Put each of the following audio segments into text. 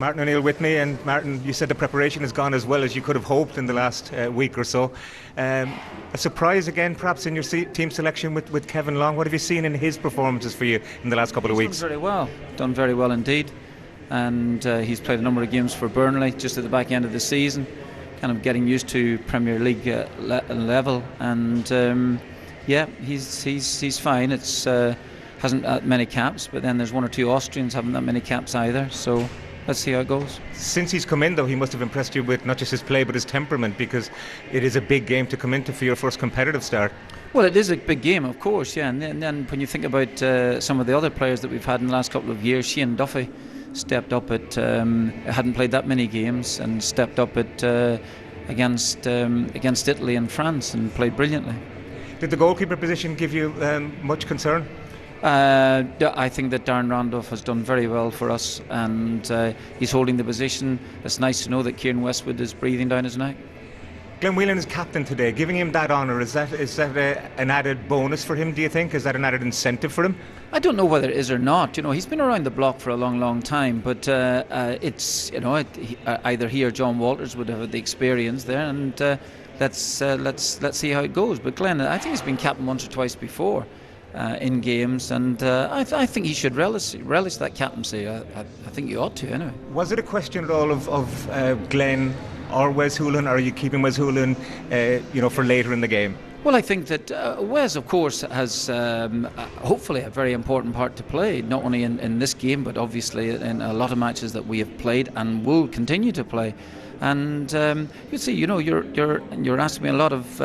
Martin O'Neill with me, and Martin, you said the preparation has gone as well as you could have hoped in the last week or so. A surprise again perhaps in your team selection with Kevin Long. What have you seen in his performances for you in the last couple of weeks? Done very well indeed, and he's played a number of games for Burnley just at the back end of the season, kind of getting used to Premier League level, and he's fine. It's hasn't that many caps, but then there's one or two Austrians haven't that many caps either, so let's see how it goes. Since he's come in, though, he must have impressed you with not just his play but his temperament, because it is a big game to come into for your first competitive start. Well, it is a big game, of course, yeah. And then when you think about some of the other players that we've had in the last couple of years, Shane Duffy stepped up at hadn't played that many games and stepped up at against Italy and France and played brilliantly. Did the goalkeeper position give you much concern? I think that Darren Randolph has done very well for us, and he's holding the position. It's nice to know that Kieran Westwood is breathing down his neck. Glenn Whelan is captain today. Giving him that honour, is that an added bonus for him, do you think? Is that an added incentive for him? I don't know whether it is or not. You know, he's been around the block for a long time, but it's, you know, either he or John Walters would have the experience there, and let's see how it goes. But Glenn, I think he's been captain once or twice before. In games, and I think he should relish that captaincy. I think he ought to, anyway. Was it a question at all of Glenn or Wes Hoolahan, or are you keeping Wes Hoolahan for later in the game? Well, I think that Wes, of course, has hopefully a very important part to play, not only in this game, but obviously in a lot of matches that we have played and will continue to play. And you see, you know, you're asking me a lot of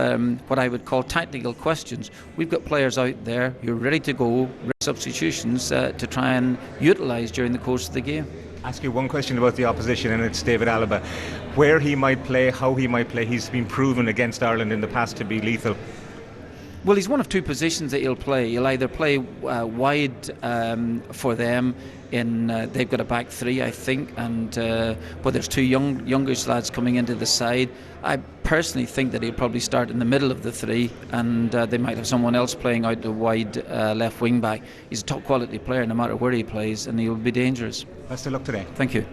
what I would call tactical questions. We've got players out there who are ready to go, substitutions to try and utilise during the course of the game. Ask you one question about the opposition, and it's David Alaba. Where he might play, how he might play, he's been proven against Ireland in the past to be lethal. Well, he's one of two positions that he'll play. He'll either play wide for them. They've got a back three, I think, and but there's two youngish lads coming into the side. I personally think that he'll probably start in the middle of the three, and they might have someone else playing out the wide left wing back. He's a top quality player no matter where he plays, and he'll be dangerous. Best of luck today. Thank you.